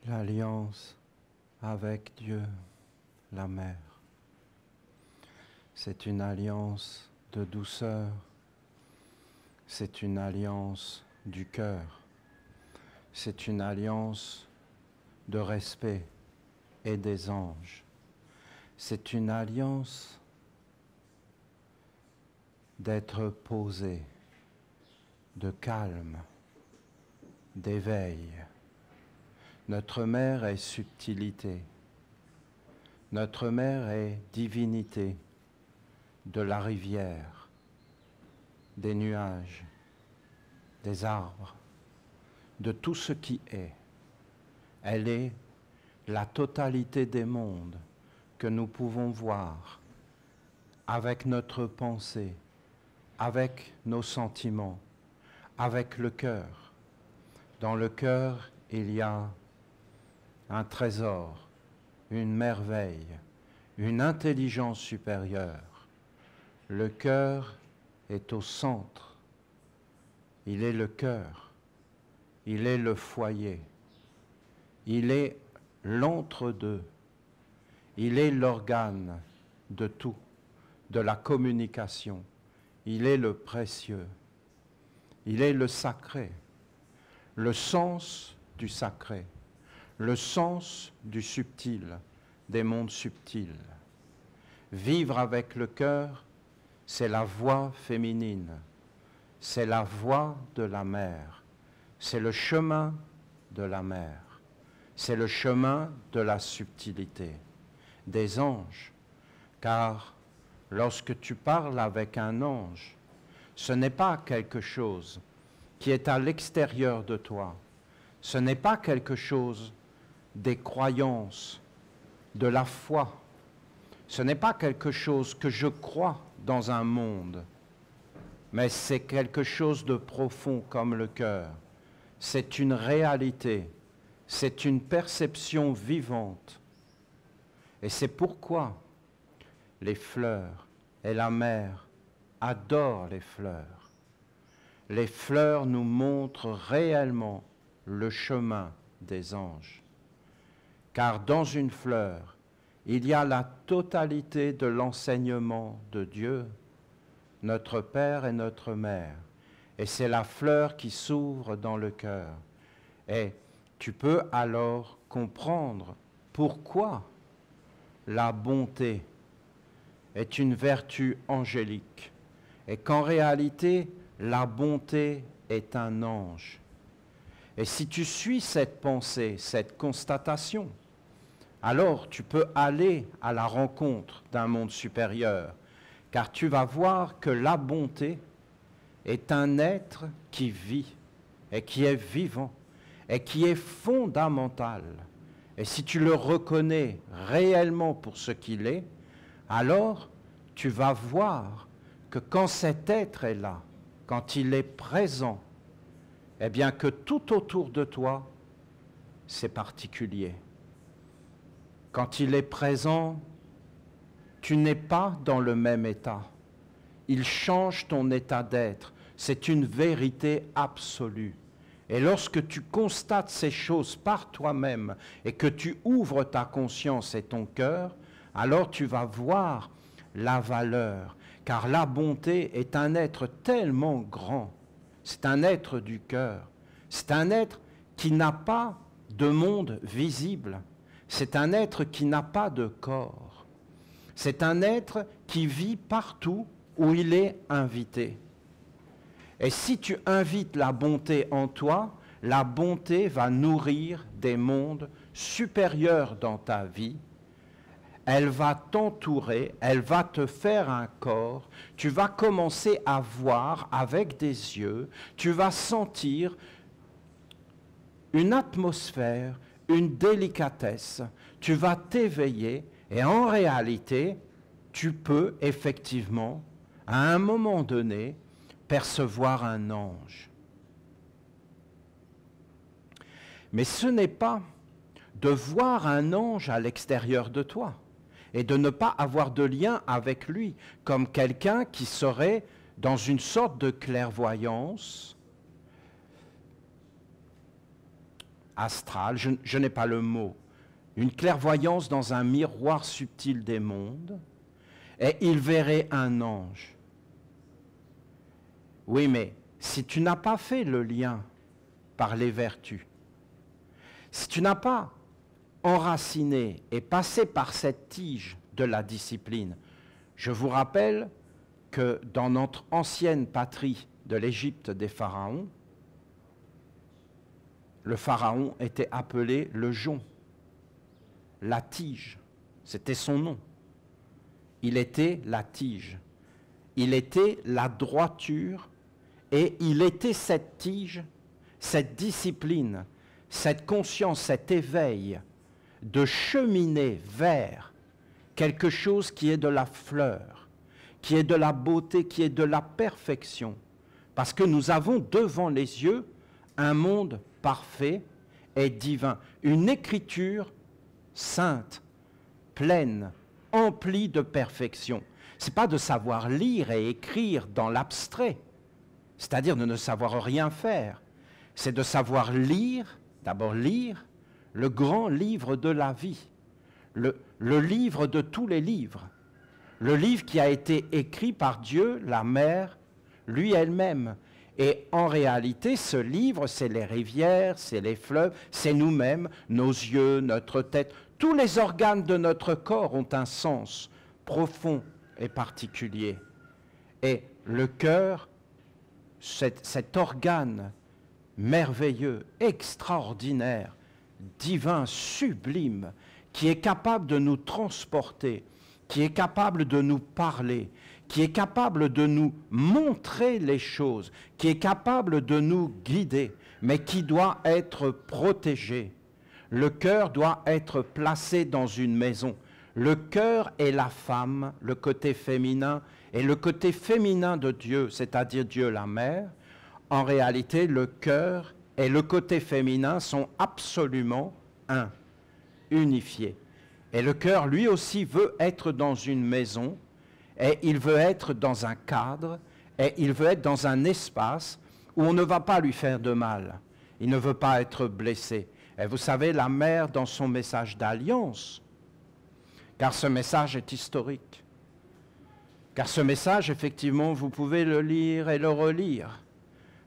l'alliance avec Dieu, la Mère. C'est une alliance de douceur, c'est une alliance du cœur, c'est une alliance de respect et des anges. C'est une alliance d'être posé, de calme, d'éveil. Notre mère est subtilité, notre mère est divinité de la rivière, des nuages, des arbres, de tout ce qui est. Elle est la totalité des mondes que nous pouvons voir avec notre pensée, avec nos sentiments, avec le cœur. Dans le cœur, il y a un trésor, une merveille, une intelligence supérieure. Le cœur est au centre. Il est le cœur. Il est le foyer. Il est l'entre-deux. Il est l'organe de tout, de la communication. Il est le précieux. Il est le sacré, le sens du sacré, le sens du subtil, des mondes subtils. Vivre avec le cœur, c'est la voix féminine, c'est la voix de la mère, c'est le chemin de la mère, c'est le chemin de la subtilité, des anges, car lorsque tu parles avec un ange, ce n'est pas quelque chose qui est à l'extérieur de toi, ce n'est pas quelque chose des croyances, de la foi, ce n'est pas quelque chose que je crois dans un monde, mais c'est quelque chose de profond comme le cœur. C'est une réalité, c'est une perception vivante. Et c'est pourquoi les fleurs et la mer adorent les fleurs. Les fleurs nous montrent réellement le chemin des anges. Car dans une fleur, il y a la totalité de l'enseignement de Dieu, notre Père et notre Mère. Et c'est la fleur qui s'ouvre dans le cœur. Et tu peux alors comprendre pourquoi la bonté est une vertu angélique et qu'en réalité, la bonté est un ange. Et si tu suis cette pensée, cette constatation, alors tu peux aller à la rencontre d'un monde supérieur, car tu vas voir que la bonté est un être qui vit et qui est vivant et qui est fondamental. Et si tu le reconnais réellement pour ce qu'il est, alors tu vas voir que quand cet être est là, quand il est présent, eh bien que tout autour de toi, c'est particulier. Quand il est présent, tu n'es pas dans le même état. Il change ton état d'être. C'est une vérité absolue. Et lorsque tu constates ces choses par toi-même et que tu ouvres ta conscience et ton cœur, alors tu vas voir la valeur. Car la bonté est un être tellement grand. C'est un être du cœur. C'est un être qui n'a pas de monde visible. C'est un être qui n'a pas de corps. C'est un être qui vit partout où il est invité. Et si tu invites la bonté en toi, la bonté va nourrir des mondes supérieurs dans ta vie. Elle va t'entourer, elle va te faire un corps. Tu vas commencer à voir avec des yeux, tu vas sentir une atmosphère, une délicatesse. Tu vas t'éveiller et en réalité, tu peux effectivement, à un moment donné, percevoir un ange. Mais ce n'est pas de voir un ange à l'extérieur de toi et de ne pas avoir de lien avec lui, comme quelqu'un qui serait dans une sorte de clairvoyance astrale, je n'ai pas le mot, une clairvoyance dans un miroir subtil des mondes, et il verrait un ange. Oui, mais si tu n'as pas fait le lien par les vertus, si tu n'as pas enraciné et passé par cette tige de la discipline, je vous rappelle que dans notre ancienne patrie de l'Égypte des pharaons, le pharaon était appelé le jonc, la tige, c'était son nom. Il était la tige, il était la droiture et il était cette tige, cette discipline, cette conscience, cet éveil de cheminer vers quelque chose qui est de la fleur, qui est de la beauté, qui est de la perfection. Parce que nous avons devant les yeux un monde parfait et divin, une écriture sainte, pleine, emplie de perfection. Ce n'est pas de savoir lire et écrire dans l'abstrait, c'est-à-dire de ne savoir rien faire. C'est de savoir lire, d'abord lire, le grand livre de la vie, le livre de tous les livres, le livre qui a été écrit par Dieu, la Mère, lui elle-même. Et en réalité, ce livre, c'est les rivières, c'est les fleuves, c'est nous-mêmes, nos yeux, notre tête. Tous les organes de notre corps ont un sens profond et particulier. Et le cœur, cet organe merveilleux, extraordinaire, divin, sublime, qui est capable de nous transporter, qui est capable de nous parler, qui est capable de nous montrer les choses, qui est capable de nous guider, mais qui doit être protégé. Le cœur doit être placé dans une maison. Le cœur est la femme, le côté féminin, et le côté féminin de Dieu, c'est-à-dire Dieu la Mère. En réalité, le cœur et le côté féminin sont absolument un, unifiés. Et le cœur, lui aussi, veut être dans une maison, et il veut être dans un cadre, et il veut être dans un espace où on ne va pas lui faire de mal. Il ne veut pas être blessé. Et vous savez, la mère, dans son message d'alliance, car ce message est historique, car ce message, effectivement, vous pouvez le lire et le relire,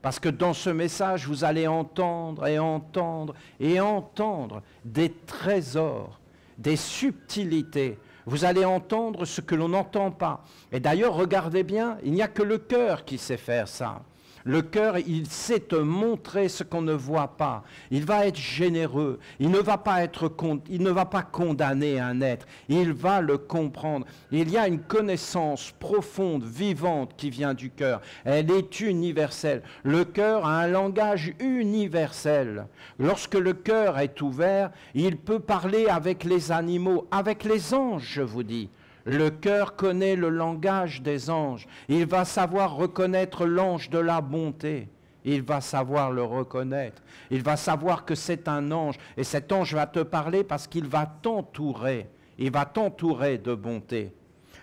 parce que dans ce message, vous allez entendre et entendre et entendre des trésors, des subtilités. Vous allez entendre ce que l'on n'entend pas. Et d'ailleurs, regardez bien, il n'y a que le cœur qui sait faire ça. Le cœur, il sait te montrer ce qu'on ne voit pas. Il va être généreux. Il ne va pas condamner un être. Il va le comprendre. Il y a une connaissance profonde, vivante qui vient du cœur. Elle est universelle. Le cœur a un langage universel. Lorsque le cœur est ouvert, il peut parler avec les animaux, avec les anges, je vous dis. Le cœur connaît le langage des anges. Il va savoir reconnaître l'ange de la bonté. Il va savoir le reconnaître. Il va savoir que c'est un ange. Et cet ange va te parler parce qu'il va t'entourer. Il va t'entourer de bonté.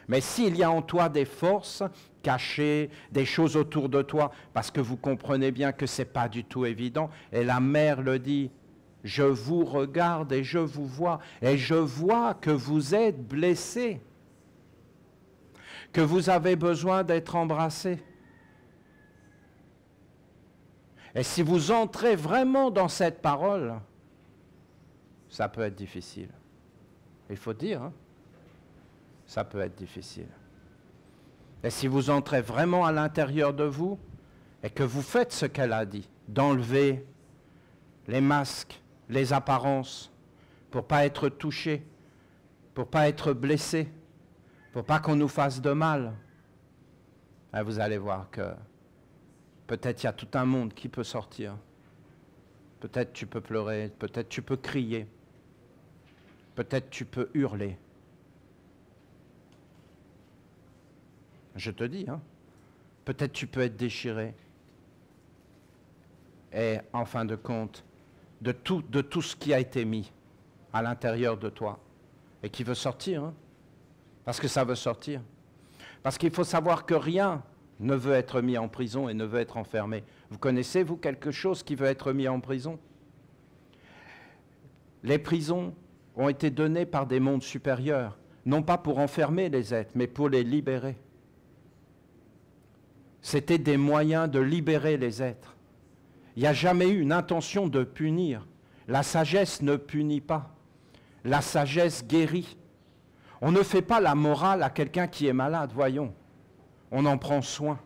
Mais s'il y a en toi des forces cachées, des choses autour de toi, parce que vous comprenez bien que ce n'est pas du tout évident, et la mère le dit, je vous regarde et je vous vois, et je vois que vous êtes blessés, que vous avez besoin d'être embrassé. Et si vous entrez vraiment dans cette parole, ça peut être difficile. Il faut dire, hein? Ça peut être difficile. Et si vous entrez vraiment à l'intérieur de vous, et que vous faites ce qu'elle a dit, d'enlever les masques, les apparences, pour ne pas être touché, pour ne pas être blessé, pour ne pas qu'on nous fasse de mal, et vous allez voir que peut-être il y a tout un monde qui peut sortir. Peut-être tu peux pleurer, peut-être tu peux crier, peut-être tu peux hurler. Je te dis, hein, peut-être tu peux être déchiré. Et en fin de compte, de tout ce qui a été mis à l'intérieur de toi et qui veut sortir, hein, parce que ça veut sortir. Parce qu'il faut savoir que rien ne veut être mis en prison et ne veut être enfermé. Vous connaissez, vous, quelque chose qui veut être mis en prison? Les prisons ont été données par des mondes supérieurs, non pas pour enfermer les êtres, mais pour les libérer. C'était des moyens de libérer les êtres. Il n'y a jamais eu une intention de punir. La sagesse ne punit pas. La sagesse guérit. On ne fait pas la morale à quelqu'un qui est malade, voyons. On en prend soin.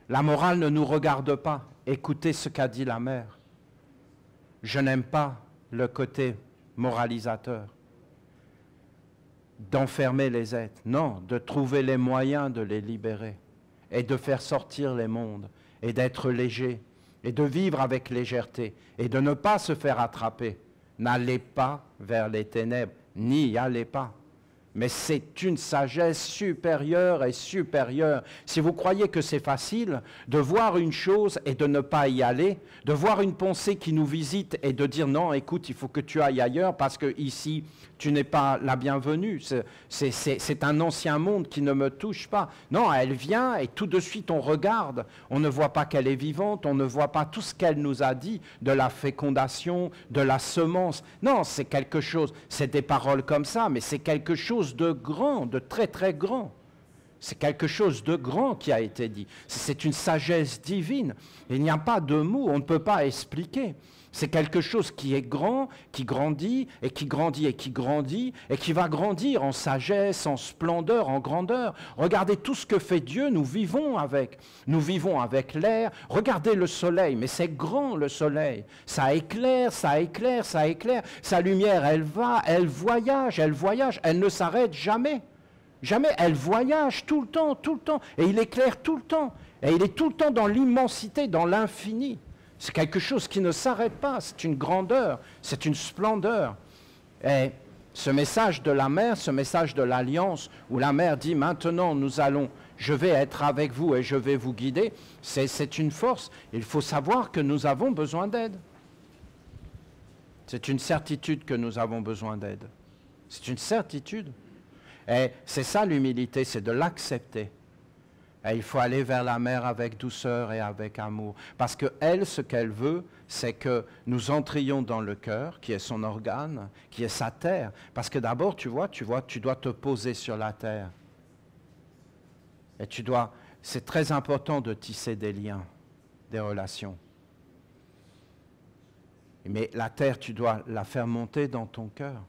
La morale ne nous regarde pas. Écoutez ce qu'a dit la mère. Je n'aime pas le côté moralisateur d'enfermer les êtres. Non, de trouver les moyens de les libérer et de faire sortir les mondes et d'être léger et de vivre avec légèreté et de ne pas se faire attraper. N'allez pas vers les ténèbres, n'y allez pas. Mais c'est une sagesse supérieure et supérieure. Si vous croyez que c'est facile de voir une chose et de ne pas y aller, de voir une pensée qui nous visite et de dire non, écoute, il faut que tu ailles ailleurs parce que ici, tu n'es pas la bienvenue. C'est un ancien monde qui ne me touche pas. Non, elle vient et tout de suite on regarde. On ne voit pas qu'elle est vivante, on ne voit pas tout ce qu'elle nous a dit de la fécondation, de la semence. Non, c'est quelque chose, c'est des paroles comme ça, mais c'est quelque chose de grand, de très très grand. C'est quelque chose de grand qui a été dit. C'est une sagesse divine. Il n'y a pas de mots, on ne peut pas expliquer. C'est quelque chose qui est grand, qui grandit, et qui grandit, et qui grandit, et qui va grandir en sagesse, en splendeur, en grandeur. Regardez tout ce que fait Dieu, nous vivons avec. Nous vivons avec l'air. Regardez le soleil, mais c'est grand le soleil. Ça éclaire, ça éclaire, ça éclaire. Sa lumière, elle va, elle voyage, elle ne s'arrête jamais. Jamais, elle voyage tout le temps, et il éclaire tout le temps. Et il est tout le temps dans l'immensité, dans l'infini. C'est quelque chose qui ne s'arrête pas, c'est une grandeur, c'est une splendeur. Et ce message de la mère, ce message de l'alliance, où la mère dit maintenant je vais être avec vous et je vais vous guider, c'est une force. Il faut savoir que nous avons besoin d'aide. C'est une certitude que nous avons besoin d'aide. C'est une certitude. Et c'est ça l'humilité, c'est de l'accepter. Et il faut aller vers la mère avec douceur et avec amour. Parce qu'elle, ce qu'elle veut, c'est que nous entrions dans le cœur, qui est son organe, qui est sa terre. Parce que d'abord, tu dois te poser sur la terre. Et c'est très important de tisser des liens, des relations. Mais la terre, tu dois la faire monter dans ton cœur.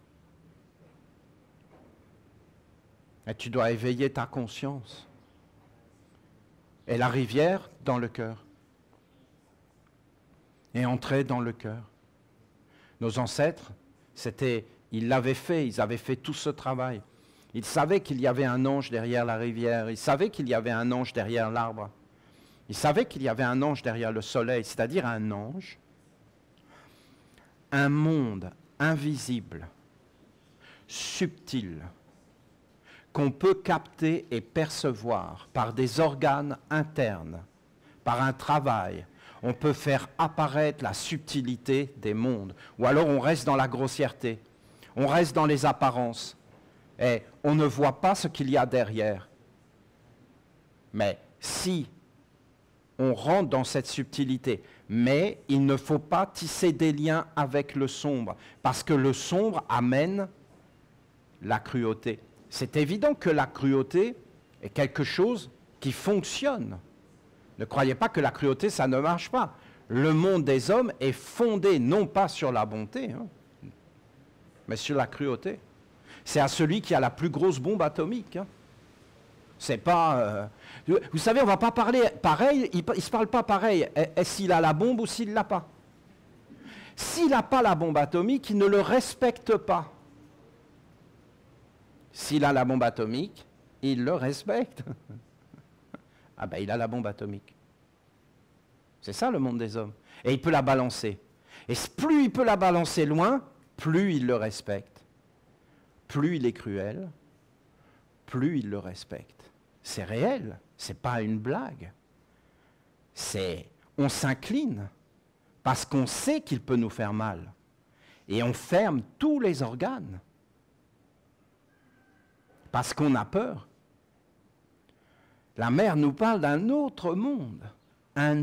Et tu dois éveiller ta conscience. Et la rivière dans le cœur. Et entrer dans le cœur. Nos ancêtres, ils l'avaient fait, ils avaient fait tout ce travail. Ils savaient qu'il y avait un ange derrière la rivière, ils savaient qu'il y avait un ange derrière l'arbre. Ils savaient qu'il y avait un ange derrière le soleil, c'est-à-dire un ange, un monde invisible, subtil, qu'on peut capter et percevoir par des organes internes, par un travail. On peut faire apparaître la subtilité des mondes. Ou alors on reste dans la grossièreté, on reste dans les apparences, et on ne voit pas ce qu'il y a derrière. Mais si on rentre dans cette subtilité, mais il ne faut pas tisser des liens avec le sombre, parce que le sombre amène la cruauté. C'est évident que la cruauté est quelque chose qui fonctionne. Ne croyez pas que la cruauté, ça ne marche pas. Le monde des hommes est fondé non pas sur la bonté, mais sur la cruauté. C'est à celui qui a la plus grosse bombe atomique. C'est pas... vous savez, on ne va pas parler pareil, il ne se parle pas pareil. Est-ce qu'il a la bombe ou s'il ne l'a pas? S'il n'a pas la bombe atomique, il ne le respecte pas. S'il a la bombe atomique, il le respecte. Ah ben, il a la bombe atomique. C'est ça le monde des hommes. Et il peut la balancer. Et plus il peut la balancer loin, plus il le respecte. Plus il est cruel, plus il le respecte. C'est réel, c'est pas une blague. On s'incline parce qu'on sait qu'il peut nous faire mal. Et on ferme tous les organes. Parce qu'on a peur. La mère nous parle d'un autre monde, un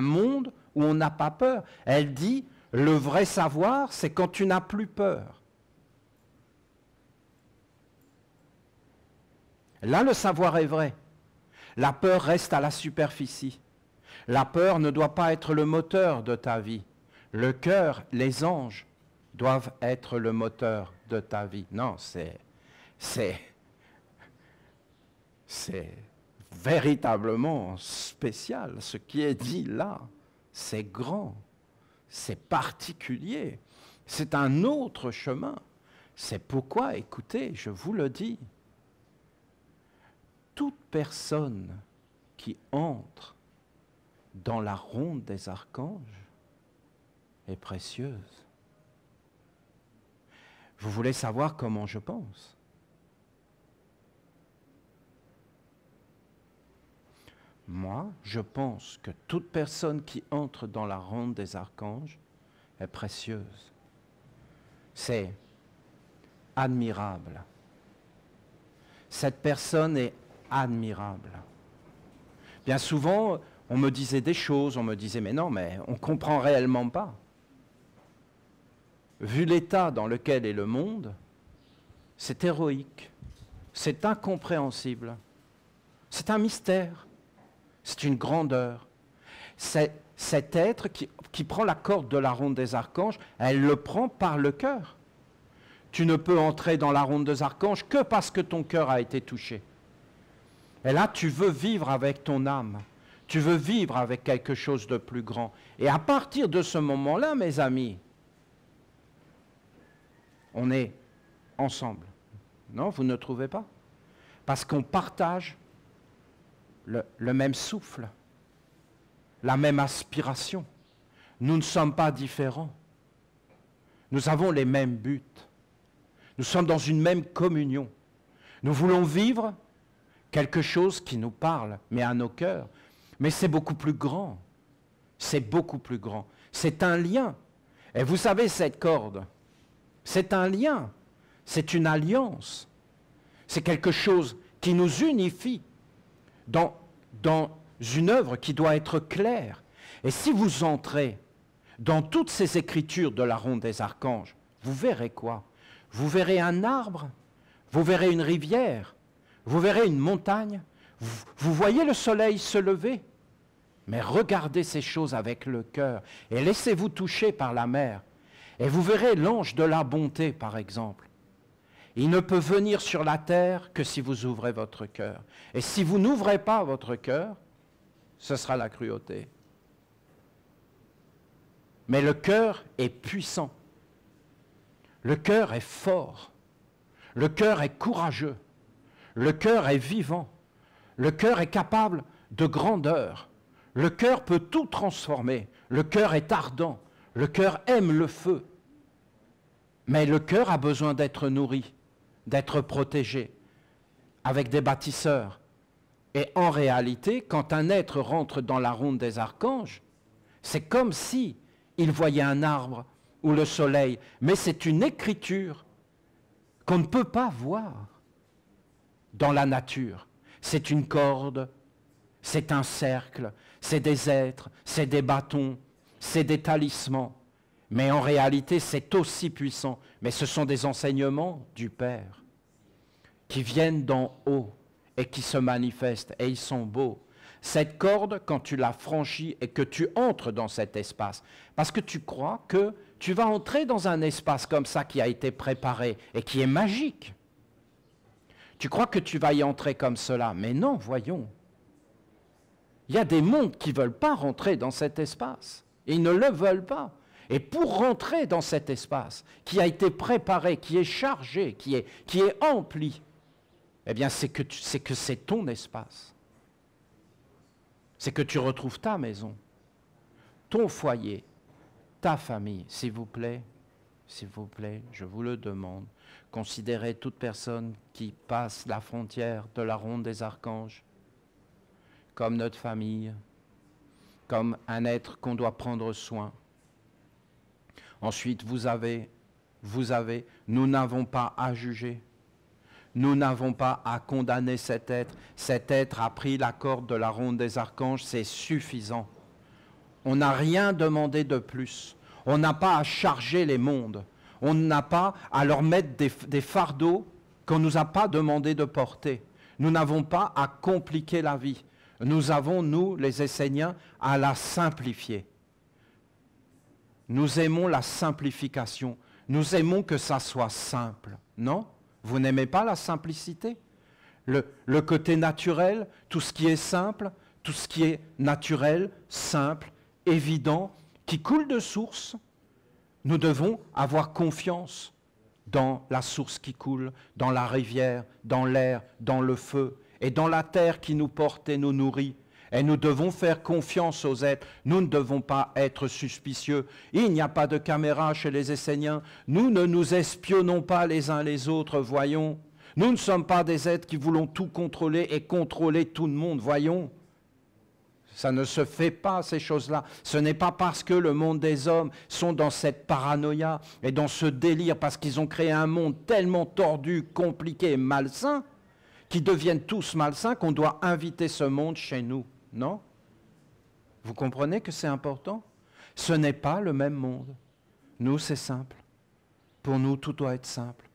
monde où on n'a pas peur. Elle dit, Le vrai savoir, c'est quand tu n'as plus peur. Là, le savoir est vrai. La peur reste à la superficie. La peur ne doit pas être le moteur de ta vie. Le cœur, les anges doivent être le moteur de ta vie. Non, c'est véritablement spécial. Ce qui est dit là, c'est grand, c'est particulier, c'est un autre chemin. C'est pourquoi, écoutez, je vous le dis, toute personne qui entre dans la ronde des archanges est précieuse. Vous voulez savoir comment je pense? Moi, je pense que toute personne qui entre dans la ronde des archanges est précieuse. C'est admirable. Cette personne est admirable. Bien souvent, on me disait des choses, on me disait, mais non, mais on ne comprend réellement pas. Vu l'état dans lequel est le monde, c'est héroïque, c'est incompréhensible, c'est un mystère, c'est une grandeur. C'est cet être qui prend la corde de la ronde des archanges, elle le prend par le cœur. Tu ne peux entrer dans la ronde des archanges que parce que ton cœur a été touché. Et là, tu veux vivre avec ton âme. Tu veux vivre avec quelque chose de plus grand. Et à partir de ce moment-là, mes amis, on est ensemble. Non, vous ne trouvez pas? Parce qu'on partage le même souffle, la même aspiration. Nous ne sommes pas différents. Nous avons les mêmes buts. Nous sommes dans une même communion. Nous voulons vivre quelque chose qui nous parle, mais à nos cœurs. Mais c'est beaucoup plus grand. C'est beaucoup plus grand. C'est un lien. Et vous savez, cette corde, c'est un lien. C'est une alliance. C'est quelque chose qui nous unifie dans une œuvre qui doit être claire. Et si vous entrez dans toutes ces écritures de la ronde des archanges, vous verrez quoi? Vous verrez un arbre, vous verrez une rivière, vous verrez une montagne, vous voyez le soleil se lever. Mais regardez ces choses avec le cœur et laissez-vous toucher par la mer. Et vous verrez l'ange de la bonté, par exemple. Il ne peut venir sur la terre que si vous ouvrez votre cœur. Et si vous n'ouvrez pas votre cœur, ce sera la cruauté. Mais le cœur est puissant. Le cœur est fort. Le cœur est courageux. Le cœur est vivant. Le cœur est capable de grandeur. Le cœur peut tout transformer. Le cœur est ardent. Le cœur aime le feu. Mais le cœur a besoin d'être nourri, d'être protégé, avec des bâtisseurs. Et en réalité, quand un être rentre dans la ronde des archanges, c'est comme si il voyait un arbre ou le soleil, mais c'est une écriture qu'on ne peut pas voir dans la nature. C'est une corde, c'est un cercle, c'est des êtres, c'est des bâtons, c'est des talismans. Mais en réalité, c'est aussi puissant. Mais ce sont des enseignements du Père qui viennent d'en haut et qui se manifestent, et ils sont beaux. Cette corde, quand tu la franchis et que tu entres dans cet espace, parce que tu crois que tu vas entrer dans un espace comme ça qui a été préparé et qui est magique. Tu crois que tu vas y entrer comme cela, mais non, voyons. Il y a des mondes qui ne veulent pas rentrer dans cet espace. Ils ne le veulent pas. Et pour rentrer dans cet espace qui a été préparé, qui est chargé, qui est empli, eh bien c'est que c'est ton espace. C'est que tu retrouves ta maison, ton foyer, ta famille. S'il vous plaît, je vous le demande, considérez toute personne qui passe la frontière de la ronde des archanges comme notre famille, comme un être qu'on doit prendre soin. Ensuite, nous n'avons pas à juger. Nous n'avons pas à condamner cet être. Cet être a pris la corde de la ronde des archanges, c'est suffisant. On n'a rien demandé de plus. On n'a pas à charger les mondes. On n'a pas à leur mettre des fardeaux qu'on ne nous a pas demandé de porter. Nous n'avons pas à compliquer la vie. Nous avons, nous, les Esséniens, à la simplifier. Nous aimons la simplification. Nous aimons que ça soit simple. Non? Vous n'aimez pas la simplicité? Le côté naturel, tout ce qui est simple, tout ce qui est naturel, simple, évident, qui coule de source, nous devons avoir confiance dans la source qui coule, dans la rivière, dans l'air, dans le feu, et dans la terre qui nous porte et nous nourrit. Et nous devons faire confiance aux êtres. Nous ne devons pas être suspicieux. Il n'y a pas de caméra chez les Esséniens. Nous ne nous espionnons pas les uns les autres, voyons. Nous ne sommes pas des êtres qui voulons tout contrôler et contrôler tout le monde, voyons. Ça ne se fait pas, ces choses-là. Ce n'est pas parce que le monde des hommes sont dans cette paranoïa et dans ce délire, parce qu'ils ont créé un monde tellement tordu, compliqué et malsain, qu'ils deviennent tous malsains, qu'on doit inviter ce monde chez nous. Non? Vous comprenez que c'est important? Ce n'est pas le même monde. Nous, c'est simple. Pour nous, tout doit être simple.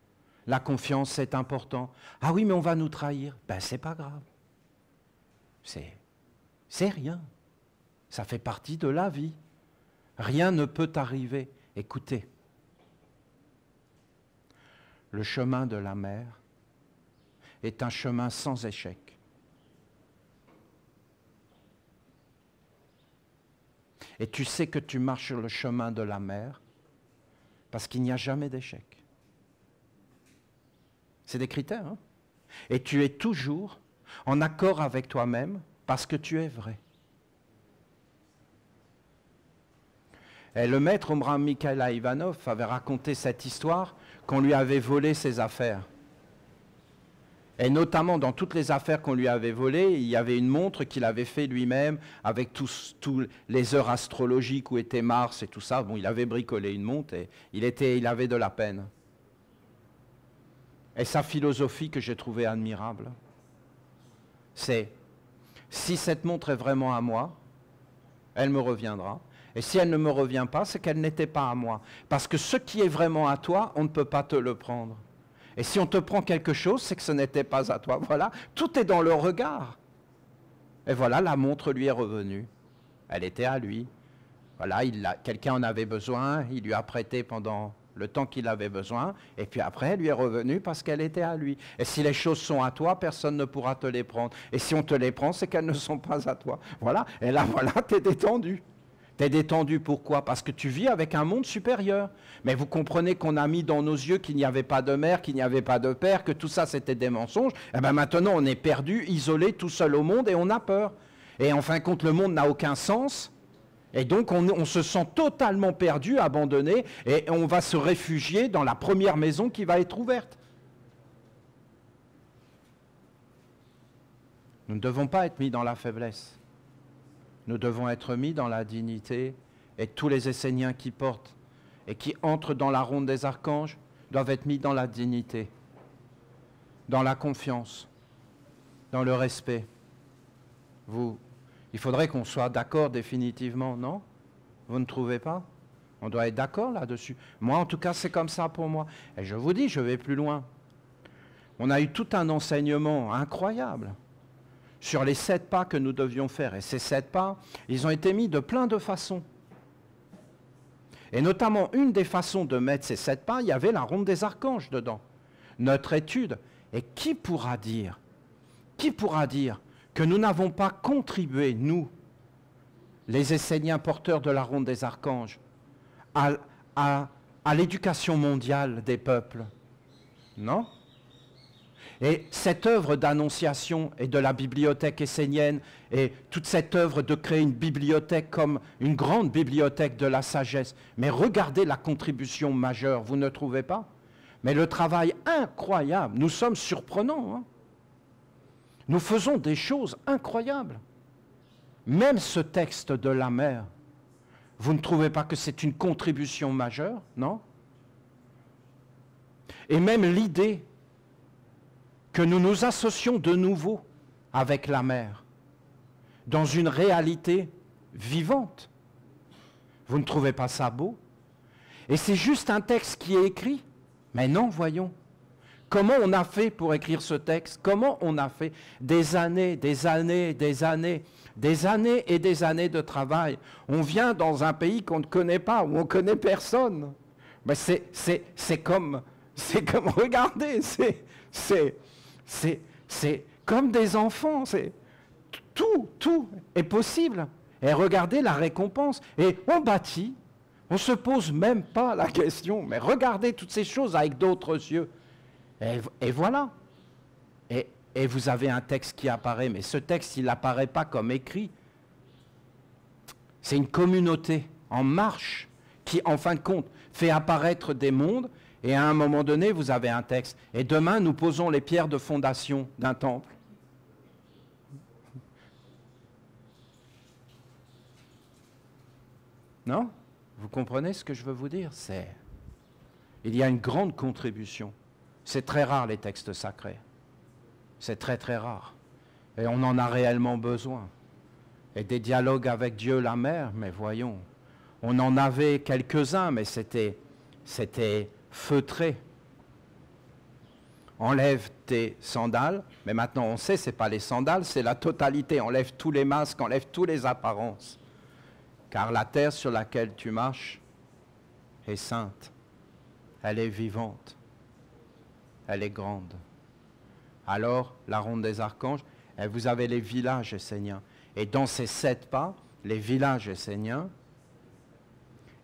La confiance, c'est important. Ah oui, mais on va nous trahir. Ben, c'est pas grave. C'est rien. Ça fait partie de la vie. Rien ne peut arriver. Écoutez, le chemin de la mer est un chemin sans échec. Et tu sais que tu marches sur le chemin de la mer parce qu'il n'y a jamais d'échec. C'est des critères, hein? Et tu es toujours en accord avec toi-même parce que tu es vrai. Et le maître Omraam Mikhaël Ivanov avait raconté cette histoire qu'on lui avait volé ses affaires. Et notamment dans toutes les affaires qu'on lui avait volées, il y avait une montre qu'il avait fait lui-même avec tous les heures astrologiques où était Mars et tout ça. Bon, il avait bricolé une montre et il avait de la peine. Et sa philosophie que j'ai trouvée admirable, c'est si cette montre est vraiment à moi, elle me reviendra. Et si elle ne me revient pas, c'est qu'elle n'était pas à moi. Parce que ce qui est vraiment à toi, on ne peut pas te le prendre. Et si on te prend quelque chose, c'est que ce n'était pas à toi. Voilà, tout est dans le regard. Et voilà, la montre lui est revenue. Elle était à lui. Voilà, quelqu'un en avait besoin, il lui a prêté pendant le temps qu'il avait besoin, et puis après, elle lui est revenue parce qu'elle était à lui. Et si les choses sont à toi, personne ne pourra te les prendre. Et si on te les prend, c'est qu'elles ne sont pas à toi. Voilà, et là, voilà, t'es détendu. T'es détendu, pourquoi? Parce que tu vis avec un monde supérieur. Mais vous comprenez qu'on a mis dans nos yeux qu'il n'y avait pas de mère, qu'il n'y avait pas de père, que tout ça c'était des mensonges. Et bien maintenant on est perdu, isolé, tout seul au monde et on a peur. Et en fin de compte le monde n'a aucun sens. Et donc on se sent totalement perdu, abandonné, et on va se réfugier dans la première maison qui va être ouverte. Nous ne devons pas être mis dans la faiblesse. Nous devons être mis dans la dignité, et tous les Esséniens qui portent et qui entrent dans la ronde des archanges doivent être mis dans la dignité, dans la confiance, dans le respect. Il faudrait qu'on soit d'accord définitivement, non? Vous ne trouvez pas? On doit être d'accord là-dessus. Moi, en tout cas, c'est comme ça pour moi. Et je vous dis, je vais plus loin. On a eu tout un enseignement incroyable sur les 7 pas que nous devions faire. Et ces 7 pas, ils ont été mis de plein de façons. Et notamment, une des façons de mettre ces 7 pas, il y avait la ronde des archanges dedans. Notre étude. Et qui pourra dire que nous n'avons pas contribué, nous, les Esséniens porteurs de la ronde des archanges, à l'éducation mondiale des peuples? Non? Et cette œuvre d'annonciation et de la bibliothèque essénienne et toute cette œuvre de créer une bibliothèque comme une grande bibliothèque de la sagesse, mais regardez la contribution majeure, vous ne trouvez pas? Mais le travail incroyable, nous sommes surprenants, hein? Nous faisons des choses incroyables. Même ce texte de la mer, vous ne trouvez pas que c'est une contribution majeure, non? Et même l'idée que nous nous associons de nouveau avec la mer, dans une réalité vivante. Vous ne trouvez pas ça beau? Et c'est juste un texte qui est écrit. Mais non, voyons. Comment on a fait pour écrire ce texte? Comment on a fait? Des années, des années, des années, des années et des années de travail. On vient dans un pays qu'on ne connaît pas, où on ne connaît personne. Mais c'est comme, regardez, c'est comme des enfants. Tout est possible. Et regardez la récompense. Et on bâtit, on ne se pose même pas la question, mais regardez toutes ces choses avec d'autres yeux. Et voilà. Et vous avez un texte qui apparaît, mais ce texte, il n'apparaît pas comme écrit. C'est une communauté en marche qui, en fin de compte, fait apparaître des mondes, et à un moment donné, vous avez un texte. Et demain, nous posons les pierres de fondation d'un temple. Non? Vous comprenez ce que je veux vous dire? Il y a une grande contribution. C'est très rare, les textes sacrés. C'est très très rare. Et on en a réellement besoin. Et des dialogues avec Dieu, la mère, mais voyons, on en avait quelques-uns, mais c'était feutré. Enlève tes sandales, mais maintenant on sait, ce n'est pas les sandales, c'est la totalité. Enlève tous les masques, enlève toutes les apparences. Car la terre sur laquelle tu marches est sainte. Elle est vivante. Elle est grande. Alors, la ronde des archanges, et vous avez les villages esséniens. Et dans ces 7 pas, les villages esséniens,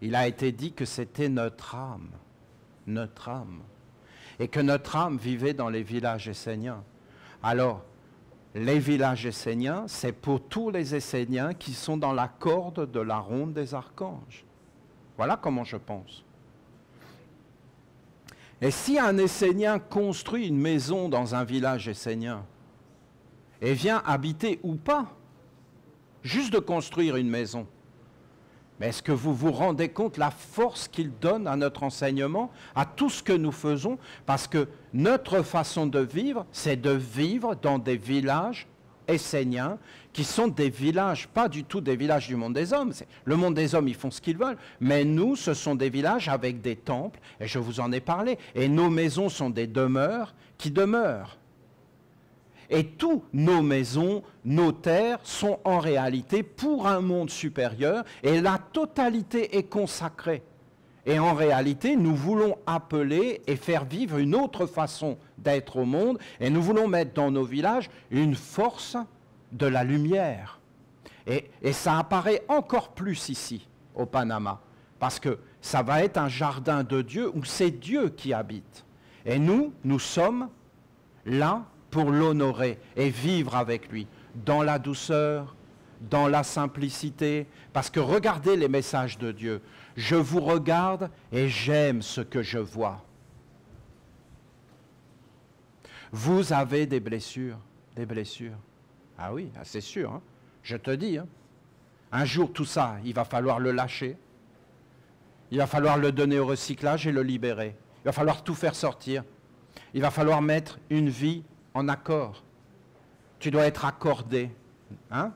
il a été dit que c'était notre âme. Notre âme. Et que notre âme vivait dans les villages esséniens. Alors, les villages esséniens, c'est pour tous les Esséniens qui sont dans la corde de la ronde des archanges. Voilà comment je pense. Et si un Essénien construit une maison dans un village essénien et vient habiter ou pas, juste de construire une maison, mais est-ce que vous vous rendez compte la force qu'il donne à notre enseignement, à tout ce que nous faisons? Parce que notre façon de vivre, c'est de vivre dans des villages esséniens, qui sont des villages, pas du tout des villages du monde des hommes. Le monde des hommes, ils font ce qu'ils veulent, mais nous, ce sont des villages avec des temples, et je vous en ai parlé, et nos maisons sont des demeures qui demeurent. Et toutes nos maisons, nos terres sont en réalité pour un monde supérieur, et la totalité est consacrée. Et en réalité, nous voulons appeler et faire vivre une autre façon d'être au monde, et nous voulons mettre dans nos villages une force de la lumière. Et ça apparaît encore plus ici, au Panama, parce que ça va être un jardin de Dieu où c'est Dieu qui habite. Et nous sommes là pour l'honorer et vivre avec lui, dans la douceur, dans la simplicité, parce que regardez les messages de Dieu. Je vous regarde et j'aime ce que je vois. Vous avez des blessures, des blessures. Ah oui, c'est sûr, hein. Je te dis. Hein. Un jour, tout ça, il va falloir le lâcher. Il va falloir le donner au recyclage et le libérer. Il va falloir tout faire sortir. Il va falloir mettre une vie en accord. Tu dois être accordé. Hein?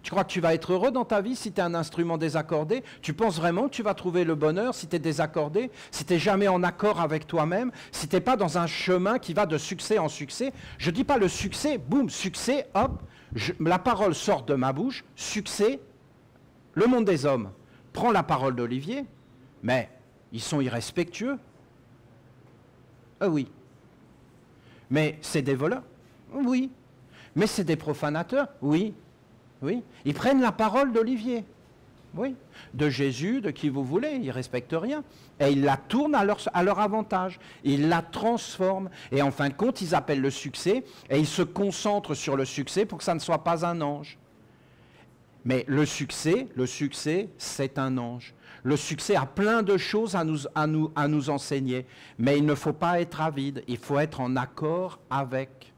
Tu crois que tu vas être heureux dans ta vie si tu es un instrument désaccordé? Tu penses vraiment que tu vas trouver le bonheur si tu es désaccordé? Si tu n'es jamais en accord avec toi-même? Si tu n'es pas dans un chemin qui va de succès en succès? Je ne dis pas le succès, boum, succès, hop, la parole sort de ma bouche, succès, le monde des hommes prend la parole d'Olivier, mais ils sont irrespectueux. Ah oui. Mais c'est des voleurs? Oui. Mais c'est des profanateurs? Oui. Oui. Ils prennent la parole d'Olivier. Oui. De Jésus, de qui vous voulez, ils ne respectent rien. Et ils la tournent à leur avantage. Ils la transforment. Et en fin de compte, ils appellent le succès et ils se concentrent sur le succès pour que ça ne soit pas un ange. Mais le succès, c'est un ange. Le succès a plein de choses à nous enseigner. Mais il ne faut pas être avide. Il faut être en accord avec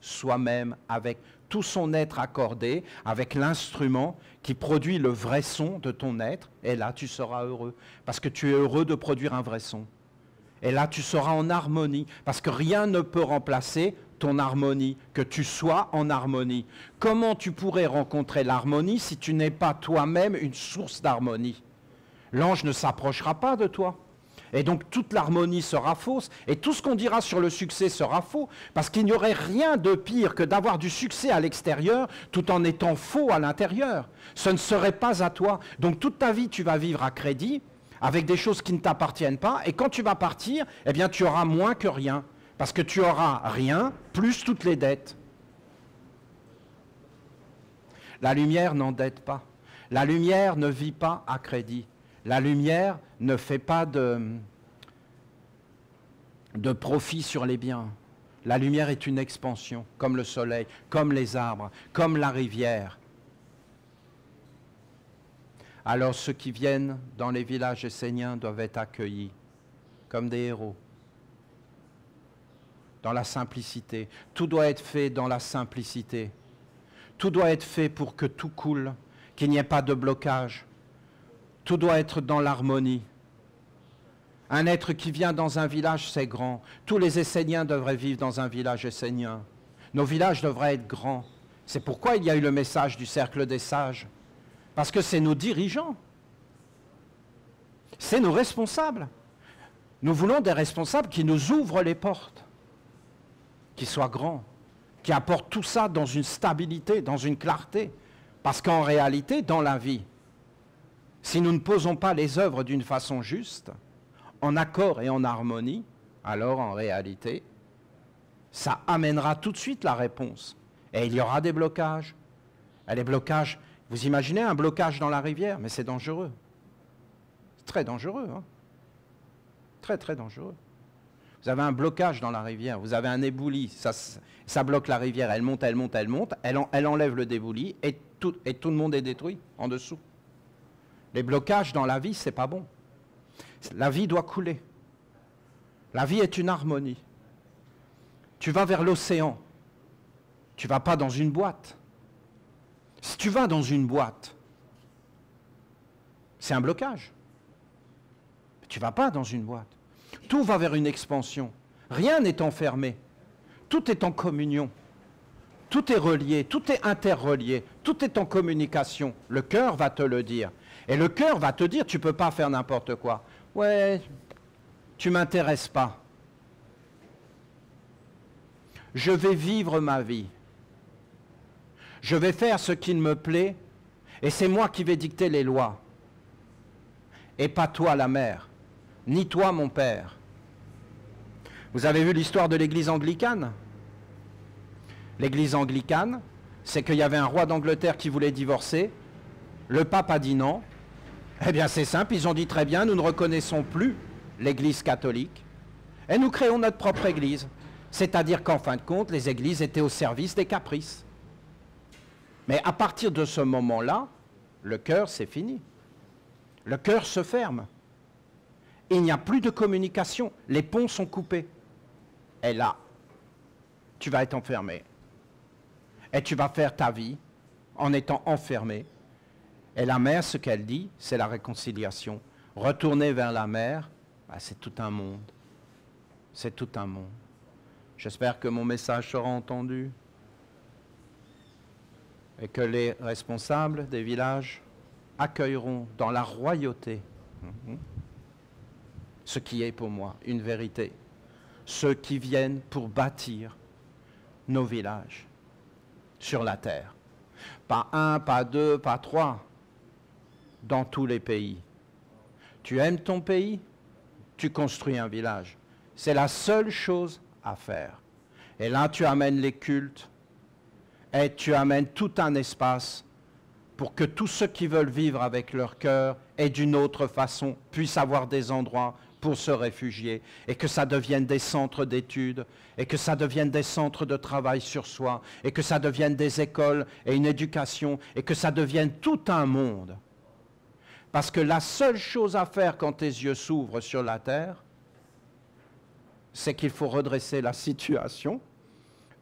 soi-même, avec tout son être accordé, avec l'instrument qui produit le vrai son de ton être. Et là, tu seras heureux. Parce que tu es heureux de produire un vrai son. Et là, tu seras en harmonie. Parce que rien ne peut remplacer ton harmonie, que tu sois en harmonie. Comment tu pourrais rencontrer l'harmonie si tu n'es pas toi-même une source d'harmonie? L'ange ne s'approchera pas de toi. Et donc toute l'harmonie sera fausse, et tout ce qu'on dira sur le succès sera faux, parce qu'il n'y aurait rien de pire que d'avoir du succès à l'extérieur tout en étant faux à l'intérieur. Ce ne serait pas à toi. Donc toute ta vie, tu vas vivre à crédit, avec des choses qui ne t'appartiennent pas, et quand tu vas partir, eh bien tu auras moins que rien, parce que tu auras rien, plus toutes les dettes. La lumière n'endette pas. La lumière ne vit pas à crédit. La lumière ne fait pas de profit sur les biens. La lumière est une expansion, comme le soleil, comme les arbres, comme la rivière. Alors ceux qui viennent dans les villages esséniens doivent être accueillis comme des héros, dans la simplicité. Tout doit être fait dans la simplicité. Tout doit être fait pour que tout coule, qu'il n'y ait pas de blocage. Tout doit être dans l'harmonie. Un être qui vient dans un village, c'est grand. Tous les Esséniens devraient vivre dans un village essénien. Nos villages devraient être grands. C'est pourquoi il y a eu le message du cercle des sages. Parce que c'est nos dirigeants. C'est nos responsables. Nous voulons des responsables qui nous ouvrent les portes, qui soient grands, qui apportent tout ça dans une stabilité, dans une clarté. Parce qu'en réalité, dans la vie, si nous ne posons pas les œuvres d'une façon juste, en accord et en harmonie, alors en réalité, ça amènera tout de suite la réponse. Et il y aura des blocages. Et les blocages, vous imaginez un blocage dans la rivière, mais c'est dangereux. C'est très dangereux, hein? Très, très dangereux. Vous avez un blocage dans la rivière, vous avez un éboulis, ça bloque la rivière, elle monte, elle monte, elle monte, elle enlève le déboulis et tout le monde est détruit en dessous. Les blocages dans la vie, c'est pas bon. La vie doit couler. La vie est une harmonie. Tu vas vers l'océan. Tu ne vas pas dans une boîte. Si tu vas dans une boîte, c'est un blocage. Tu ne vas pas dans une boîte. Tout va vers une expansion. Rien n'est enfermé. Tout est en communion. Tout est relié, tout est interrelié, tout est en communication. Le cœur va te le dire. Et le cœur va te dire, tu ne peux pas faire n'importe quoi. Ouais, tu ne m'intéresses pas. Je vais vivre ma vie. Je vais faire ce qui me plaît, et c'est moi qui vais dicter les lois. Et pas toi, la mère, ni toi, mon père. Vous avez vu l'histoire de l'église anglicane ? L'église anglicane, c'est qu'il y avait un roi d'Angleterre qui voulait divorcer. Le pape a dit non. Eh bien, c'est simple, ils ont dit très bien, nous ne reconnaissons plus l'église catholique et nous créons notre propre église. C'est-à-dire qu'en fin de compte, les églises étaient au service des caprices. Mais à partir de ce moment-là, le cœur, c'est fini. Le cœur se ferme. Il n'y a plus de communication. Les ponts sont coupés. Et là, tu vas être enfermé. Et tu vas faire ta vie en étant enfermé. Et la mère, ce qu'elle dit, c'est la réconciliation. Retourner vers la mère, bah, c'est tout un monde. C'est tout un monde. J'espère que mon message sera entendu et que les responsables des villages accueilleront dans la royauté ce qui est pour moi une vérité. Ceux qui viennent pour bâtir nos villages sur la terre. Pas un, pas deux, pas trois, dans tous les pays. Tu aimes ton pays, tu construis un village. C'est la seule chose à faire. Et là, tu amènes les cultes et tu amènes tout un espace pour que tous ceux qui veulent vivre avec leur cœur et d'une autre façon puissent avoir des endroits pour se réfugier et que ça devienne des centres d'études et que ça devienne des centres de travail sur soi et que ça devienne des écoles et une éducation et que ça devienne tout un monde. Parce que la seule chose à faire quand tes yeux s'ouvrent sur la terre, c'est qu'il faut redresser la situation.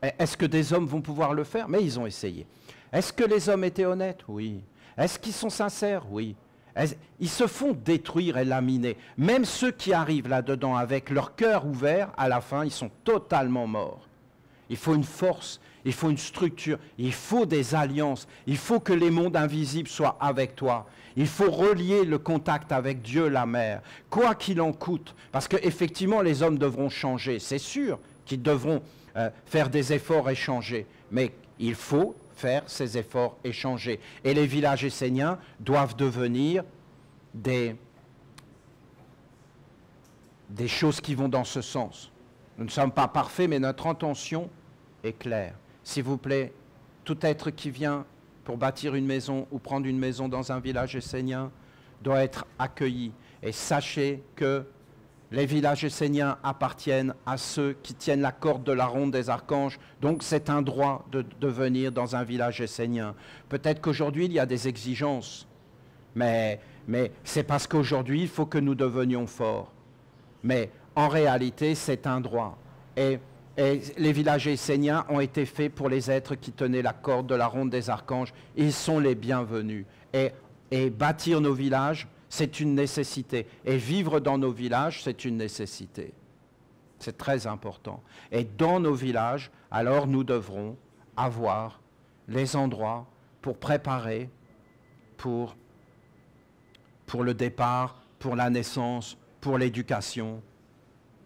Est-ce que des hommes vont pouvoir le faire? Mais ils ont essayé. Est-ce que les hommes étaient honnêtes? Oui. Est-ce qu'ils sont sincères? Oui. Ils se font détruire et laminer. Même ceux qui arrivent là-dedans avec leur cœur ouvert, à la fin, ils sont totalement morts. Il faut une force, il faut une structure, il faut des alliances, il faut que les mondes invisibles soient avec toi. Il faut relier le contact avec Dieu, la mère, quoi qu'il en coûte. Parce qu'effectivement, les hommes devront changer, c'est sûr qu'ils devront faire des efforts et changer. Mais il faut faire ces efforts et changer. Et les villages esséniens doivent devenir des choses qui vont dans ce sens. Nous ne sommes pas parfaits, mais notre intention est claire. S'il vous plaît, tout être qui vient pour bâtir une maison ou prendre une maison dans un village essénien doit être accueilli. Et sachez que les villages esséniens appartiennent à ceux qui tiennent la corde de la ronde des archanges. Donc c'est un droit de venir dans un village essénien. Peut-être qu'aujourd'hui il y a des exigences, mais c'est parce qu'aujourd'hui il faut que nous devenions forts. Mais en réalité c'est un droit. Et les villages esséniens ont été faits pour les êtres qui tenaient la corde de la ronde des archanges. Ils sont les bienvenus. Et bâtir nos villages, c'est une nécessité. Et vivre dans nos villages, c'est une nécessité. C'est très important. Et dans nos villages, alors nous devrons avoir les endroits pour préparer pour le départ, pour la naissance, pour l'éducation,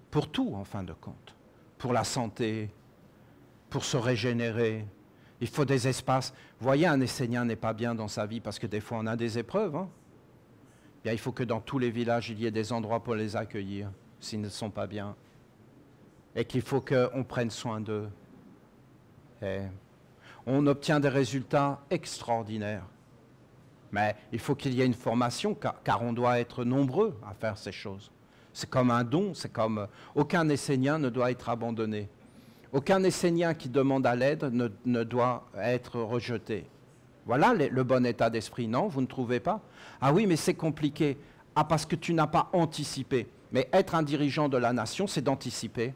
pour tout en fin de compte. Pour la santé, pour se régénérer. Il faut des espaces. Vous voyez, un Essénien n'est pas bien dans sa vie parce que des fois on a des épreuves. Hein. Bien, il faut que dans tous les villages, il y ait des endroits pour les accueillir s'ils ne sont pas bien. Et qu'il faut qu'on prenne soin d'eux. On obtient des résultats extraordinaires. Mais il faut qu'il y ait une formation car on doit être nombreux à faire ces choses. C'est comme un don, c'est comme... Aucun Essénien ne doit être abandonné. Aucun Essénien qui demande à l'aide ne doit être rejeté. Voilà le bon état d'esprit, non? Vous ne trouvez pas? Ah oui, mais c'est compliqué. Ah, parce que tu n'as pas anticipé. Mais être un dirigeant de la nation, c'est d'anticiper.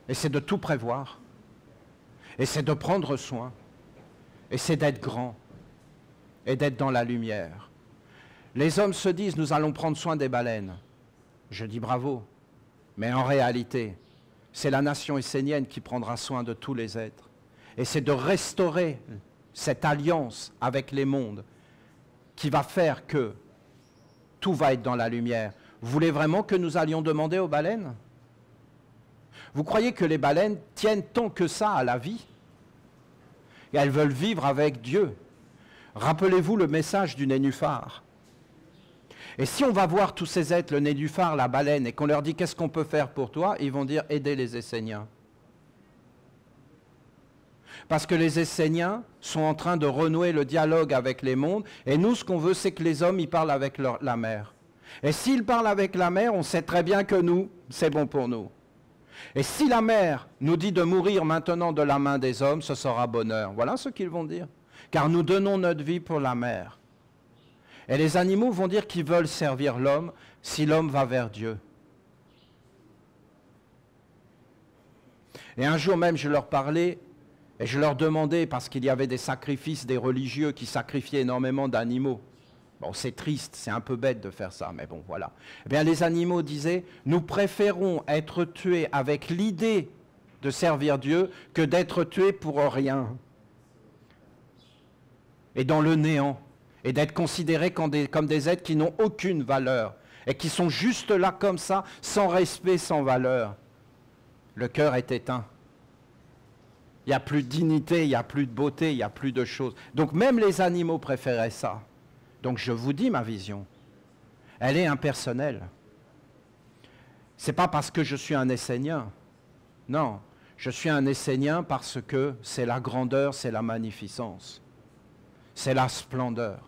Et c'est de tout prévoir. Et c'est de prendre soin. Et c'est d'être grand. Et d'être dans la lumière. Les hommes se disent, nous allons prendre soin des baleines. Je dis bravo. Mais en réalité, c'est la nation essénienne qui prendra soin de tous les êtres. Et c'est de restaurer cette alliance avec les mondes qui va faire que tout va être dans la lumière. Vous voulez vraiment que nous allions demander aux baleines? Vous croyez que les baleines tiennent tant que ça à la vie? Et elles veulent vivre avec Dieu. Rappelez-vous le message du nénuphar. Et si on va voir tous ces êtres, le nénuphar, la baleine, et qu'on leur dit qu'est-ce qu'on peut faire pour toi, ils vont dire aider les Esséniens. Parce que les Esséniens sont en train de renouer le dialogue avec les mondes, et nous, ce qu'on veut, c'est que les hommes, ils parlent avec la mer. Et s'ils parlent avec la mer, on sait très bien que nous, c'est bon pour nous. Et si la mer nous dit de mourir maintenant de la main des hommes, ce sera bonheur. Voilà ce qu'ils vont dire. Car nous donnons notre vie pour la mer. Et les animaux vont dire qu'ils veulent servir l'homme si l'homme va vers Dieu. Et un jour même, je leur parlais et je leur demandais, parce qu'il y avait des sacrifices des religieux qui sacrifiaient énormément d'animaux. Bon, c'est triste, c'est un peu bête de faire ça, mais bon, voilà. Eh bien, les animaux disaient, nous préférons être tués avec l'idée de servir Dieu que d'être tués pour rien. Et dans le néant. Et d'être considérés comme des êtres qui n'ont aucune valeur. Et qui sont juste là comme ça, sans respect, sans valeur. Le cœur est éteint. Il n'y a plus de dignité, il n'y a plus de beauté, il n'y a plus de choses. Donc même les animaux préféraient ça. Donc je vous dis ma vision. Elle est impersonnelle. Ce n'est pas parce que je suis un Essénien. Non, je suis un Essénien parce que c'est la grandeur, c'est la magnificence. C'est la splendeur.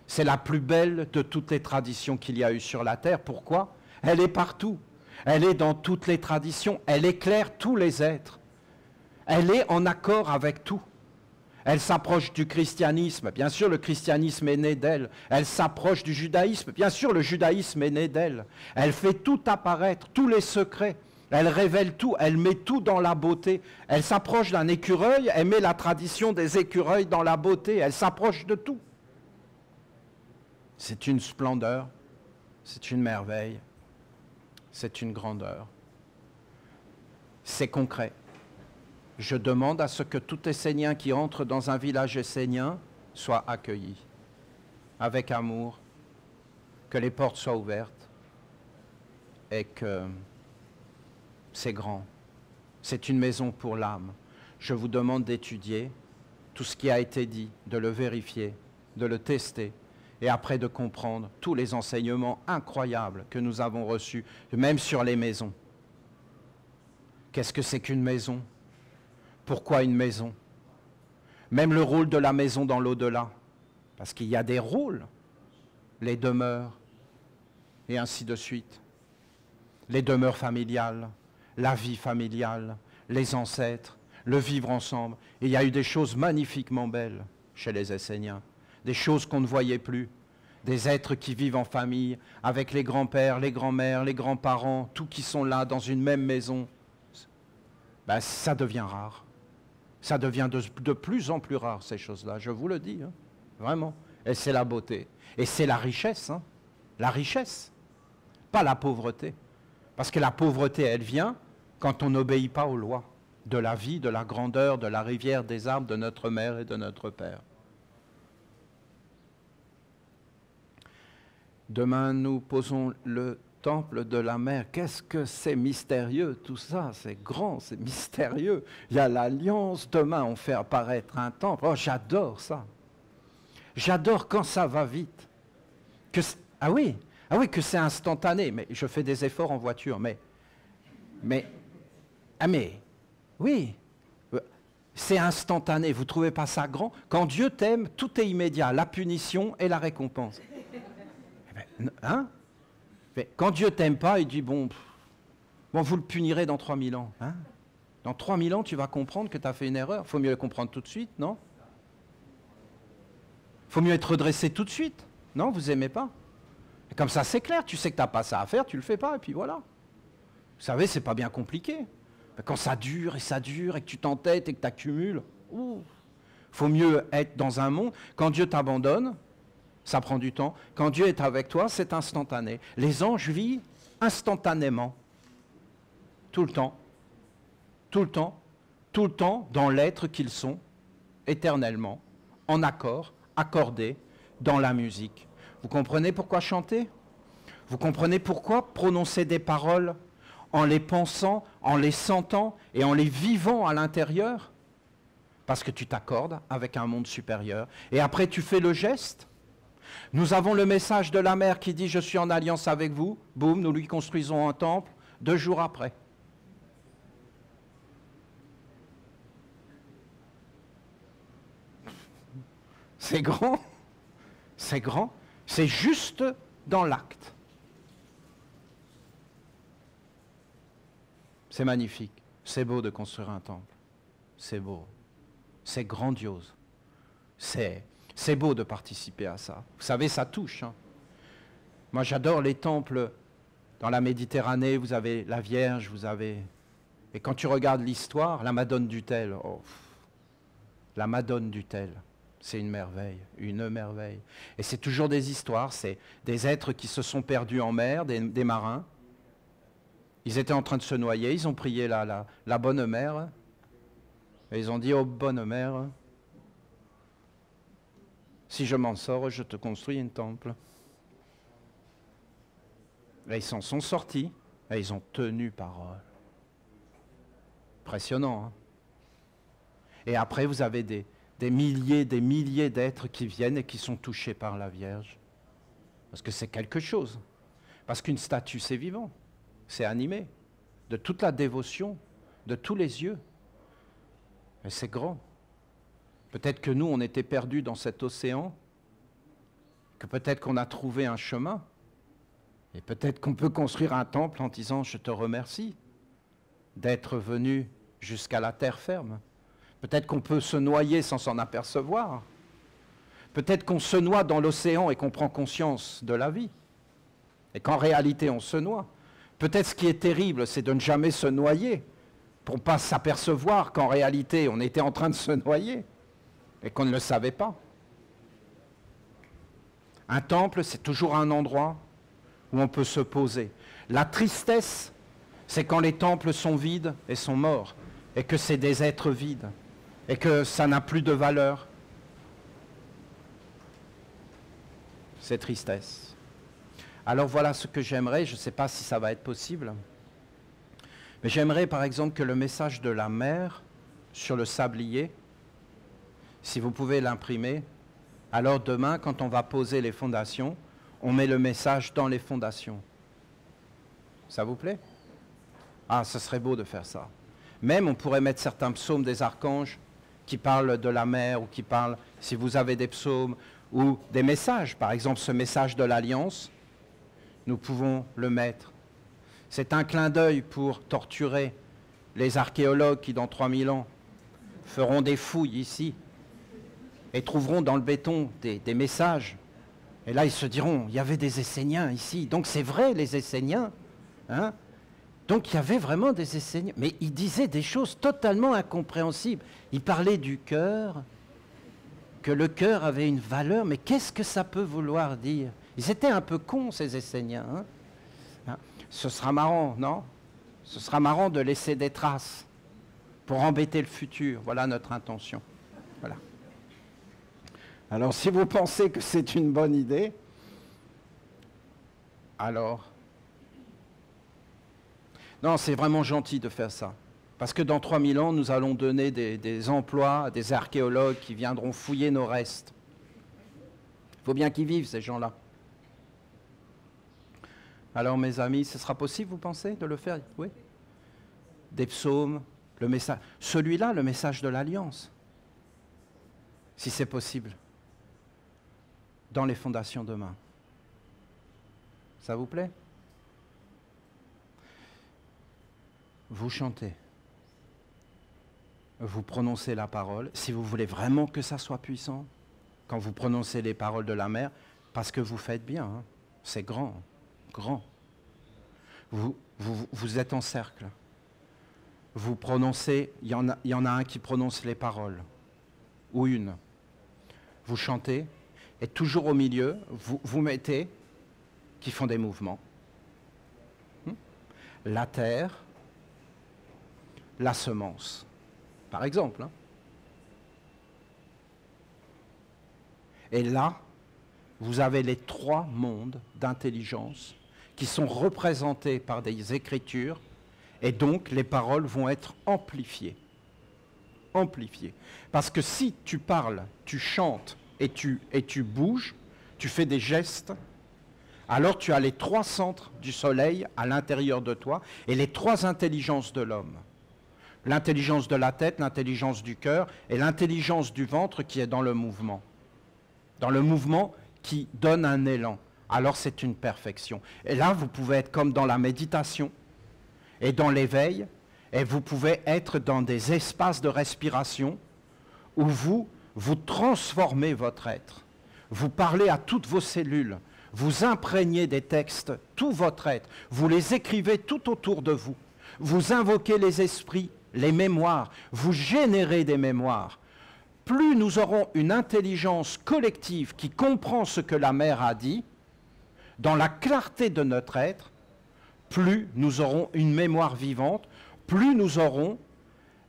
C'est la plus belle de toutes les traditions qu'il y a eu sur la terre. Pourquoi? Elle est partout. Elle est dans toutes les traditions. Elle éclaire tous les êtres. Elle est en accord avec tout. Elle s'approche du christianisme. Bien sûr, le christianisme est né d'elle. Elle s'approche du judaïsme. Bien sûr, le judaïsme est né d'elle. Elle fait tout apparaître, tous les secrets. Elle révèle tout, elle met tout dans la beauté. Elle s'approche d'un écureuil, elle met la tradition des écureuils dans la beauté. Elle s'approche de tout. C'est une splendeur, c'est une merveille, c'est une grandeur. C'est concret. Je demande à ce que tout Essénien qui entre dans un village essénien soit accueilli avec amour, que les portes soient ouvertes et que c'est grand. C'est une maison pour l'âme. Je vous demande d'étudier tout ce qui a été dit, de le vérifier, de le tester et après de comprendre tous les enseignements incroyables que nous avons reçus, même sur les maisons. Qu'est-ce que c'est qu'une maison? Pourquoi une maison? Même le rôle de la maison dans l'au-delà, parce qu'il y a des rôles, les demeures, et ainsi de suite. Les demeures familiales, la vie familiale, les ancêtres, le vivre ensemble. Et il y a eu des choses magnifiquement belles chez les Esséniens, des choses qu'on ne voyait plus, des êtres qui vivent en famille, avec les grands-pères, les grands-mères, les grands-parents, tous qui sont là dans une même maison. Ben, ça devient rare. Ça devient de plus en plus rare, ces choses-là, je vous le dis, hein, vraiment. Et c'est la beauté. Et c'est la richesse, hein, la richesse, pas la pauvreté. Parce que la pauvreté, elle vient quand on n'obéit pas aux lois de la vie, de la grandeur, de la rivière, des arbres, de notre mère et de notre père. Demain, nous posons le temple de la mer. Qu'est-ce que c'est mystérieux, tout ça, c'est grand, c'est mystérieux. Il y a l'alliance, demain on fait apparaître un temple. Oh, j'adore ça. J'adore quand ça va vite. Ah oui, que c'est instantané. Mais je fais des efforts en voiture, mais oui, c'est instantané. Vous ne trouvez pas ça grand? Quand Dieu t'aime, tout est immédiat, la punition et la récompense. Hein? Quand Dieu t'aime pas, il dit, bon, vous le punirez dans 3000 ans. Hein? Dans 3000 ans, tu vas comprendre que tu as fait une erreur. Il faut mieux le comprendre tout de suite, non? Il faut mieux être redressé tout de suite. Non, vous n'aimez pas? Et comme ça, c'est clair. Tu sais que tu n'as pas ça à faire, tu ne le fais pas, et puis voilà. Vous savez, c'est pas bien compliqué. Mais quand ça dure, et que tu t'entêtes et que tu accumules, il faut mieux être dans un monde. Quand Dieu t'abandonne, ça prend du temps. Quand Dieu est avec toi, c'est instantané. Les anges vivent instantanément. Tout le temps. Tout le temps. Tout le temps dans l'être qu'ils sont, éternellement, en accord, accordés, dans la musique. Vous comprenez pourquoi chanter? Vous comprenez pourquoi prononcer des paroles en les pensant, en les sentant et en les vivant à l'intérieur? Parce que tu t'accordes avec un monde supérieur. Et après, tu fais le geste. Nous avons le message de la mère qui dit « Je suis en alliance avec vous ». Boum, nous lui construisons un temple 2 jours après. C'est grand. C'est grand. C'est juste dans l'acte. C'est magnifique. C'est beau de construire un temple. C'est beau. C'est grandiose. C'est beau de participer à ça. Vous savez, ça touche. Hein. Moi, j'adore les temples dans la Méditerranée. Vous avez la Vierge, vous avez... Et quand tu regardes l'histoire, la Madone d'Utel, la Madone d'Utel, c'est une merveille, une merveille. Et c'est toujours des histoires, c'est des êtres qui se sont perdus en mer, des marins. Ils étaient en train de se noyer, ils ont prié la bonne mère. Et ils ont dit, oh bonne mère, si je m'en sors, je te construis un temple. Et ils s'en sont sortis, et ils ont tenu parole. Impressionnant, hein? Et après, vous avez des milliers d'êtres qui viennent et qui sont touchés par la Vierge. Parce que c'est quelque chose. Parce qu'une statue, c'est vivant. C'est animé. De toute la dévotion, de tous les yeux. Et c'est grand. Peut-être que nous, on était perdus dans cet océan, que peut-être qu'on a trouvé un chemin, et peut-être qu'on peut construire un temple en disant « Je te remercie d'être venu jusqu'à la terre ferme ». Peut-être qu'on peut se noyer sans s'en apercevoir. Peut-être qu'on se noie dans l'océan et qu'on prend conscience de la vie, et qu'en réalité, on se noie. Peut-être ce qui est terrible, c'est de ne jamais se noyer, pour ne pas s'apercevoir qu'en réalité, on était en train de se noyer. Et qu'on ne le savait pas. Un temple, c'est toujours un endroit où on peut se poser. La tristesse, c'est quand les temples sont vides et sont morts. et que c'est des êtres vides, et que ça n'a plus de valeur. C'est tristesse. Alors voilà ce que j'aimerais, je ne sais pas si ça va être possible, mais j'aimerais par exemple que le message de la mer sur le sablier, si vous pouvez l'imprimer, alors demain, quand on va poser les fondations, on met le message dans les fondations. Ça vous plaît? Ah, ce serait beau de faire ça. Même on pourrait mettre certains psaumes des archanges qui parlent de la mer ou qui parlent, si vous avez des psaumes ou des messages, par exemple ce message de l'Alliance, nous pouvons le mettre. C'est un clin d'œil pour torturer les archéologues qui, dans 3000 ans, feront des fouilles ici et trouveront dans le béton des messages. Et là, ils se diront, il y avait des Esséniens ici. Donc c'est vrai, les Esséniens. Hein? Donc il y avait vraiment des Esséniens. Mais ils disaient des choses totalement incompréhensibles. Ils parlaient du cœur, que le cœur avait une valeur. Mais qu'est-ce que ça peut vouloir dire? Ils étaient un peu cons, ces Esséniens. Hein? Ce sera marrant, non? Ce sera marrant de laisser des traces pour embêter le futur. Voilà notre intention. Voilà. Alors, si vous pensez que c'est une bonne idée, alors... Non, c'est vraiment gentil de faire ça. Parce que dans 3000 ans, nous allons donner des emplois à des archéologues qui viendront fouiller nos restes. Il faut bien qu'ils vivent, ces gens-là. Alors, mes amis, ce sera possible, vous pensez, de le faire? Oui. Des psaumes, le message... Celui-là, le message de l'Alliance. Si c'est possible. Dans les fondations demain. Ça vous plaît? Vous chantez. Vous prononcez la parole. Si vous voulez vraiment que ça soit puissant, quand vous prononcez les paroles de la mer, parce que vous faites bien, hein, c'est grand, grand. Vous êtes en cercle. Vous prononcez, il y en a un qui prononce les paroles, ou une. Vous chantez, et toujours au milieu, vous mettez, qui font des mouvements. La terre, la semence, par exemple. Hein. Et là, vous avez les 3 mondes d'intelligence qui sont représentés par des écritures, et donc les paroles vont être amplifiées. Amplifiées. Parce que si tu parles, tu chantes, et tu bouges, tu fais des gestes, alors tu as les 3 centres du soleil à l'intérieur de toi et les 3 intelligences de l'homme. L'intelligence de la tête, l'intelligence du cœur et l'intelligence du ventre qui est dans le mouvement. Dans le mouvement qui donne un élan. Alors c'est une perfection. Et là, vous pouvez être comme dans la méditation et dans l'éveil, et vous pouvez être dans des espaces de respiration où vous transformez votre être. Vous parlez à toutes vos cellules. Vous imprégnez des textes tout votre être. Vous les écrivez tout autour de vous. Vous invoquez les esprits, les mémoires. Vous générez des mémoires. Plus nous aurons une intelligence collective qui comprend ce que la mère a dit, dans la clarté de notre être, plus nous aurons une mémoire vivante, plus nous aurons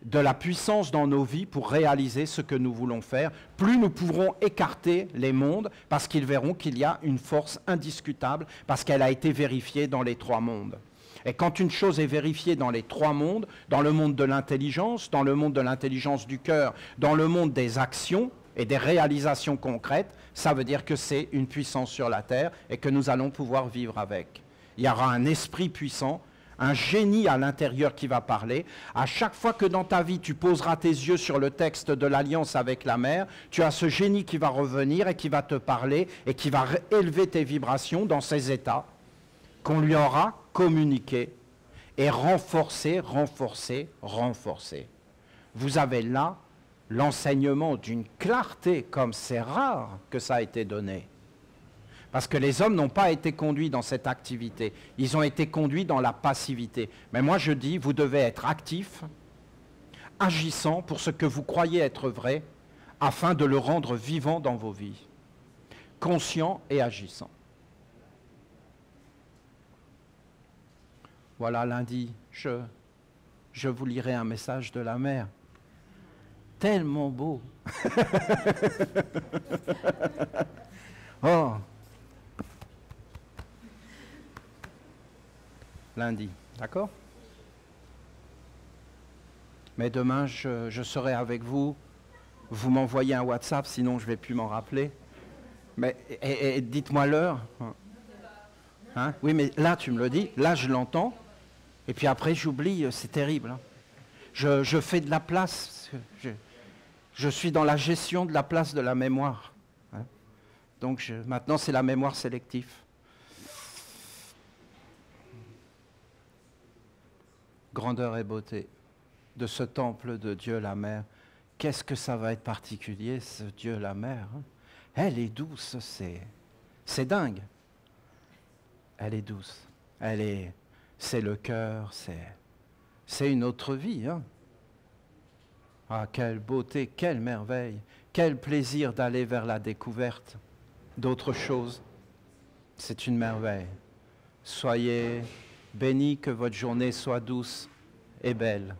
de la puissance dans nos vies pour réaliser ce que nous voulons faire, plus nous pourrons écarter les mondes parce qu'ils verront qu'il y a une force indiscutable parce qu'elle a été vérifiée dans les 3 mondes. Et quand une chose est vérifiée dans les 3 mondes, dans le monde de l'intelligence, dans le monde de l'intelligence du cœur, dans le monde des actions et des réalisations concrètes, ça veut dire que c'est une puissance sur la terre et que nous allons pouvoir vivre avec. Il y aura un esprit puissant, un génie à l'intérieur qui va parler. À chaque fois que dans ta vie, tu poseras tes yeux sur le texte de l'Alliance avec la mer, tu as ce génie qui va revenir et qui va te parler et qui va élever tes vibrations dans ces états qu'on lui aura communiqués et renforcés, renforcés, renforcés. Vous avez là l'enseignement d'une clarté comme c'est rare que ça a été donné. Parce que les hommes n'ont pas été conduits dans cette activité. Ils ont été conduits dans la passivité. Mais moi je dis, vous devez être actifs, agissant pour ce que vous croyez être vrai, afin de le rendre vivant dans vos vies. Conscient et agissant. Voilà, lundi, je je vous lirai un message de la mer. Tellement beau. Oh. Lundi, d'accord? Mais demain, je serai avec vous. Vous m'envoyez un WhatsApp, sinon je ne vais plus m'en rappeler. Mais, et dites-moi l'heure. Hein? Oui, mais là, tu me le dis. Là, je l'entends. Et puis après, j'oublie. C'est terrible. Hein. Je fais de la place. Je suis dans la gestion de la place de la mémoire. Hein. Donc, maintenant, c'est la mémoire sélective. Grandeur et beauté de ce temple de Dieu la Mère. Qu'est-ce que ça va être particulier, ce Dieu la Mère, hein? Elle est douce, c'est dingue. Elle est douce. C'est le cœur, c'est une autre vie. Hein? Ah, quelle beauté, quelle merveille, quel plaisir d'aller vers la découverte d'autre chose. C'est une merveille. Soyez bénis, que votre journée soit douce et belle.